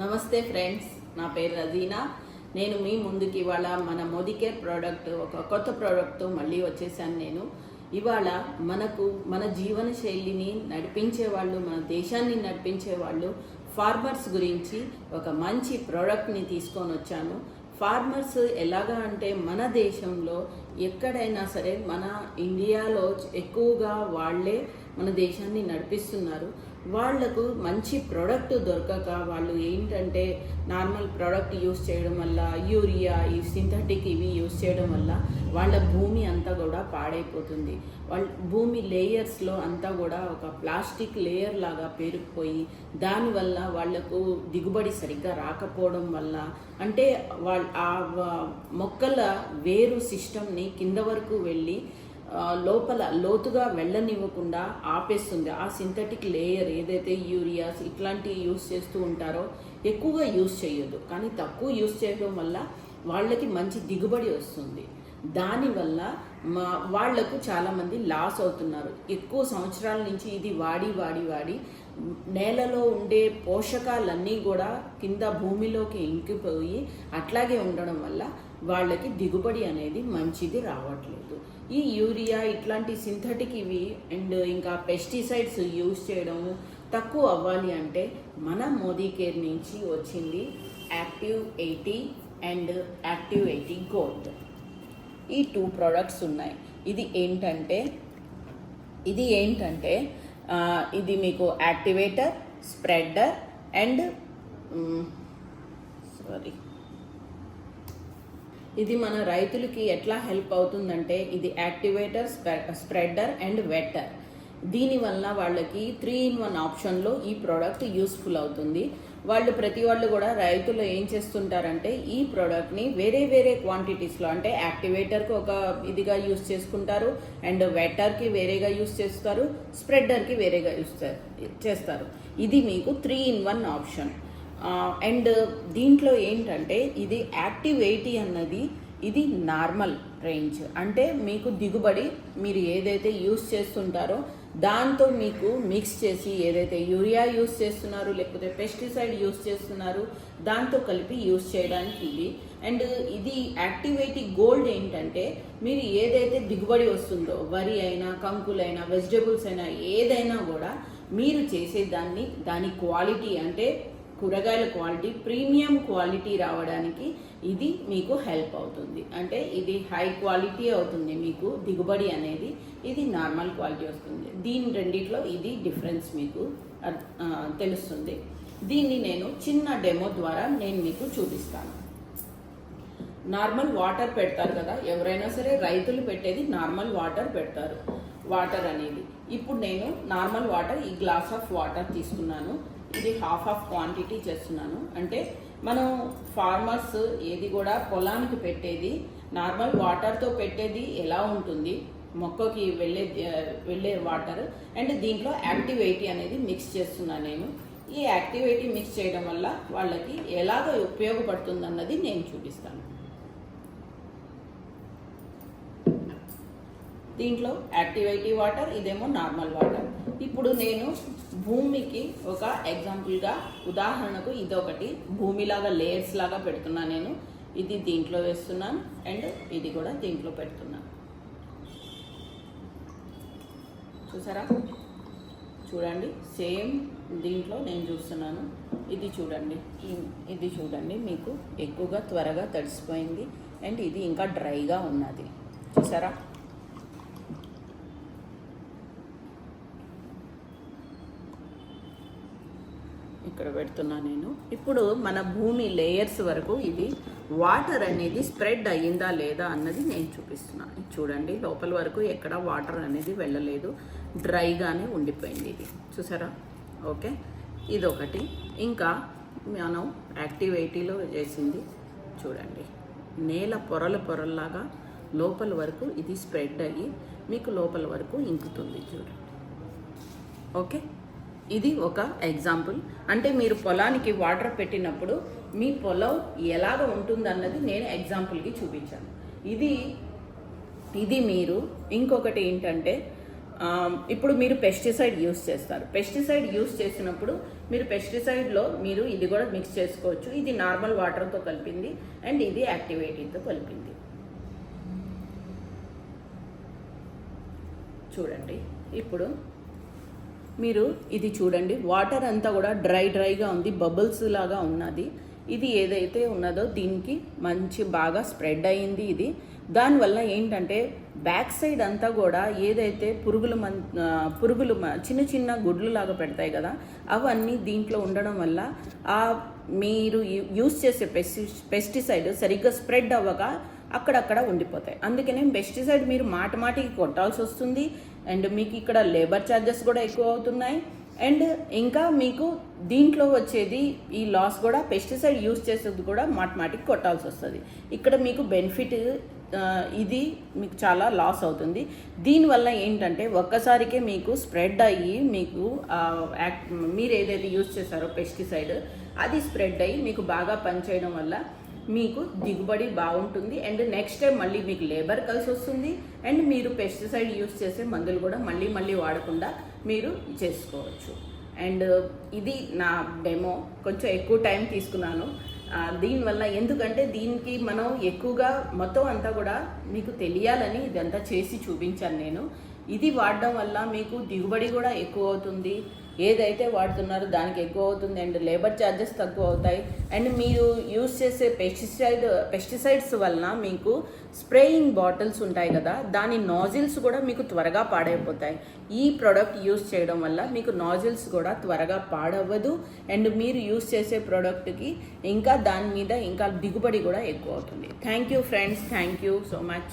నమస్తే ఫ్రెండ్స్, నా పేరు రజీనా. నేను మీ ముందుకి ఇవాళ మన మోదీకేర్ ప్రోడక్ట్ ఒక కొత్త ప్రోడక్ట్తో మళ్ళీ వచ్చేసాను. నేను ఇవాళ మన జీవన శైలిని నడిపించే వాళ్ళు, మన దేశాన్ని నడిపించే వాళ్ళు ఫార్మర్స్ గురించి ఒక మంచి ప్రోడక్ట్ని తీసుకొని వచ్చాను. ఫార్మర్స్ ఎలాగా అంటే మన దేశంలో ఎక్కడైనా సరే, మన ఇండియాలో ఎక్కువగా వాళ్ళే మన దేశాన్ని నడిపిస్తున్నారు. వాళ్లకు మంచి ప్రోడక్ట్ దొరకక వాళ్ళు ఏంటంటే నార్మల్ ప్రోడక్ట్ యూస్ చేయడం వల్ల, యూరియా, ఈ సింథటిక్ ఇవి యూస్ చేయడం వల్ల వాళ్ళ భూమి అంతా కూడా పాడైపోతుంది. వాళ్ళ భూమి లేయర్స్లో అంతా కూడా ఒక ప్లాస్టిక్ లేయర్ లాగా పేరుకుపోయి దానివల్ల వాళ్లకు దిగుబడి సరిగ్గా రాకపోవడం వల్ల, అంటే ఆ మొక్కల వేరు సిస్టమ్ని కింద వరకు వెళ్ళి లోపల లోతుగా వెళ్ళనివ్వకుండా ఆపేస్తుంది. ఆ సింథటిక్ లేయర్ ఏదైతే యూరియాస్ ఇట్లాంటివి యూస్ చేస్తూ ఉంటారో ఎక్కువగా యూస్ చేయొద్దు, కానీ తక్కువ యూస్ చేయడం వల్ల వాళ్ళకి మంచి దిగుబడి వస్తుంది. దానివల్ల వాళ్లకు చాలామంది లాస్ అవుతున్నారు. ఎక్కువ సంవత్సరాల నుంచి ఇది వాడి నేలలో ఉండే పోషకాలన్నీ కూడా కింద భూమిలోకి ఇంకిపోయి అట్లాగే ఉండడం వల్ల వాళ్ళకి దిగుబడి అనేది మంచిది రావట్లేదు. ఈ యూరియా ఇట్లాంటి సింథటిక్ ఇవి అండ్ ఇంకా పెస్టిసైడ్స్ యూజ్ చేయడం తక్కువ అవ్వాలి అంటే మన మోదీకేర్ నుంచి వచ్చింది యాక్టివ్ 80 అండ్ యాక్టివ్ 80 గోల్డ్. ఈ 2 ప్రోడక్ట్స్ ఉన్నాయి. ఇది ఏంటంటే ఇది మీకు యాక్టివేటర్, స్ప్రెడర్ అండ్ ఇది మన రైతులకి ఎట్లా హెల్ప్ అవుతుందంటే ఇది యాక్టివేటర్, స్ప్రెడర్ అండ్ వెటర్. దీనివల్ల వాళ్ళకి 3-in-1 ఆప్షన్లో ఈ ప్రోడక్ట్ యూస్ఫుల్ అవుతుంది. ప్రతి వాళ్ళు కూడా రైతులు ఏం చేస్తుంటారంటే ఈ ప్రోడక్ట్ని వేరే క్వాంటిటీస్లో, అంటే యాక్టివేటర్కి ఒక ఇదిగా యూస్ చేసుకుంటారు, అండ్ వెటర్కి వేరేగా యూస్ చేస్తారు, స్ప్రెడర్కి వేరేగా యూస్ చేస్తారు. ఇది మీకు 3-in-1 ఆప్షన్. అండ్ దీంట్లో ఏంటంటే ఇది యాక్టివ్ 80 అన్నది ఇది నార్మల్ రేంజ్, అంటే మీకు దిగుబడి మీరు ఏదైతే యూస్ చేస్తుంటారో దాంతో మీకు మిక్స్ చేసి, ఏదైతే యూరియా యూస్ చేస్తున్నారు లేకపోతే పెస్టిసైడ్ యూస్ చేస్తున్నారు దాంతో కలిపి యూస్ చేయడానికి ఇది. అండ్ ఇది యాక్టివ్ 80 గోల్డ్ ఏంటంటే మీరు ఏదైతే దిగుబడి వస్తుందో, వరి అయినా, కంకులైనా, వెజిటబుల్స్ అయినా ఏదైనా కూడా మీరు చేసే దాని క్వాలిటీ, అంటే కూరగాయల క్వాలిటీ ప్రీమియం క్వాలిటీ రావడానికి ఇది మీకు హెల్ప్ అవుతుంది. అంటే ఇది హై క్వాలిటీ అవుతుంది, మీకు దిగుబడి అనేది ఇది నార్మల్ క్వాలిటీ వస్తుంది. దీని రెండిట్లో ఇది డిఫరెన్స్ మీకు తెలుస్తుంది. దీన్ని నేను చిన్న డెమో ద్వారా నేను మీకు చూపిస్తాను. నార్మల్ వాటర్ పెడతారు కదా, ఎవరైనా సరే రైతులు పెట్టేది నార్మల్ వాటర్ పెడతారు. వాటర్ అనేది ఇప్పుడు నేను నార్మల్ వాటర్, ఈ గ్లాస్ ఆఫ్ వాటర్ తీసుకున్నాను. ఇది హాఫ్ క్వాంటిటీ చేస్తున్నాను. అంటే మనం ఫార్మర్స్ ఏది కూడా పొలానికి పెట్టేది నార్మల్ వాటర్తో పెట్టేది ఎలా ఉంటుంది, మొక్కకి వెళ్ళే వాటర్, అండ్ దీంట్లో యాక్టివ్ 80 అనేది మిక్స్ చేస్తున్నాను నేను. ఈ యాక్టివ్ 80 మిక్స్ చేయడం వల్ల వాళ్ళకి ఎలాగ ఉపయోగపడుతుంది అన్నది నేను చూపిస్తాను. దీంట్లో యాక్టివ్ 80 వాటర్, ఇదేమో నార్మల్ వాటర్. ఇప్పుడు నేను భూమికి ఒక ఎగ్జాంపుల్గా, ఉదాహరణకు ఇదొకటి భూమిలాగా లేయర్స్ లాగా పెడుతున్నాను నేను. ఇది దీంట్లో వేస్తున్నాను అండ్ ఇది కూడా దీంట్లో పెడుతున్నాను. చూసారా, చూడండి, సేమ్ దీంట్లో నేను చూస్తున్నాను. ఇది చూడండి మీకు ఎక్కువగా త్వరగా తడిసిపోయింది అండ్ ఇది ఇంకా డ్రైగా ఉన్నది. చూసారా, ఇక్కడ పెడుతున్నా నేను. ఇప్పుడు మన భూమి లేయర్స్ వరకు ఇది వాటర్ అనేది స్ప్రెడ్ అయ్యిందా లేదా అన్నది నేను చూపిస్తున్నాను. చూడండి, లోపల వరకు ఎక్కడ వాటర్ అనేది వెళ్ళలేదు, డ్రైగానే ఉండిపోయింది ఇది. చూసారా, ఓకే. ఇదొకటి. ఇంకా మనం యాక్టివ్ 80లో చేసింది చూడండి, నేల పొరల్లాగా లోపల వరకు ఇది స్ప్రెడ్ అయ్యి మీకు లోపల వరకు ఇంకుతుంది. చూడండి, ఓకే. ఇది ఒక ఎగ్జాంపుల్. అంటే మీరు పొలానికి వాటర్ పెట్టినప్పుడు మీ పొలం ఎలాగ ఉంటుందన్నది నేను ఎగ్జాంపుల్కి చూపించాను. ఇది మీరు ఇంకొకటి ఏంటంటే ఇప్పుడు మీరు పెస్టిసైడ్ యూస్ చేస్తారు. పెస్టిసైడ్ యూస్ చేసినప్పుడు మీరు పెస్టిసైడ్లో మీరు ఇది కూడా మిక్స్ చేసుకోవచ్చు. ఇది నార్మల్ వాటర్తో కలిపింది అండ్ ఇది యాక్టివేటింగ్తో కలిపింది. చూడండి, ఇప్పుడు మీరు ఇది చూడండి, వాటర్ అంతా కూడా డ్రైగా ఉంది, బబుల్స్ లాగా ఉన్నది. ఇది ఏదైతే ఉన్నదో దీనికి మంచి బాగా స్ప్రెడ్ అయ్యింది. ఇది దానివల్ల ఏంటంటే బ్యాక్ సైడ్ అంతా కూడా ఏదైతే పురుగులు చిన్న చిన్న గుడ్లు లాగా పెడతాయి కదా, అవన్నీ దీంట్లో ఉండడం వల్ల మీరు యూస్ చేసే పెస్టిసైడ్ సరిగ్గా స్ప్రెడ్ అవ్వక అక్కడక్కడ ఉండిపోతాయి. అందుకనే పెస్టిసైడ్ మీరు మాటికి కొట్టాల్సి వస్తుంది అండ్ మీకు ఇక్కడ లేబర్ ఛార్జెస్ కూడా ఎక్కువ అవుతున్నాయి. అండ్ ఇంకా మీకు దీంట్లో వచ్చేది ఈ లాస్ కూడా పెస్టిసైడ్ యూస్ చేసేది కూడా మాటికి కొట్టాల్సి వస్తుంది. ఇక్కడ మీకు బెనిఫిట్ ఇది మీకు చాలా లాస్ అవుతుంది. దీనివల్ల ఏంటంటే ఒక్కసారికే మీకు స్ప్రెడ్ అయ్యి మీకు మీరు ఏదైతే యూజ్ చేశారో పెస్టిసైడ్ అది స్ప్రెడ్ అయ్యి మీకు బాగా పనిచేయడం వల్ల మీకు దిగుబడి బాగుంటుంది. అండ్ నెక్స్ట్ టైం మళ్ళీ మీకు లేబర్ కలిసి వస్తుంది అండ్ మీరు పెస్టిసైడ్ యూజ్ చేసే మందులు కూడా మళ్ళీ వాడకుండా మీరు చేసుకోవచ్చు. అండ్ ఇది నా డెమో, కొంచెం ఎక్కువ టైం తీసుకున్నాను దీనివల్ల. ఎందుకంటే దీనికి మనం ఎక్కువగా మొత్తం అంతా కూడా మీకు తెలియాలని ఇదంతా చేసి చూపించాను నేను. ఇది వాడడం వల్ల మీకు దిగుబడి కూడా ఎక్కువ అవుతుంది, ఏదైతే వాడుతున్నారో దానికి ఎక్కువ అవుతుంది అండ్ లేబర్ ఛార్జెస్ తక్కువ అవుతాయి. అండ్ మీరు యూజ్ చేసే పెస్టిసైడ్స్ వలన మీకు స్ప్రేయింగ్ బాటిల్స్ ఉంటాయి కదా, దాని నాజిల్స్ కూడా మీకు త్వరగా పాడైపోతాయి. ఈ ప్రోడక్ట్ యూజ్ చేయడం వల్ల మీకు నాజిల్స్ కూడా త్వరగా పాడవ్వదు అండ్ మీరు యూజ్ చేసే ప్రోడక్ట్కి ఇంకా దాని మీద ఇంకా దిగుబడి కూడా ఎక్కువ అవుతుంది. Thank you friends, thank you so much.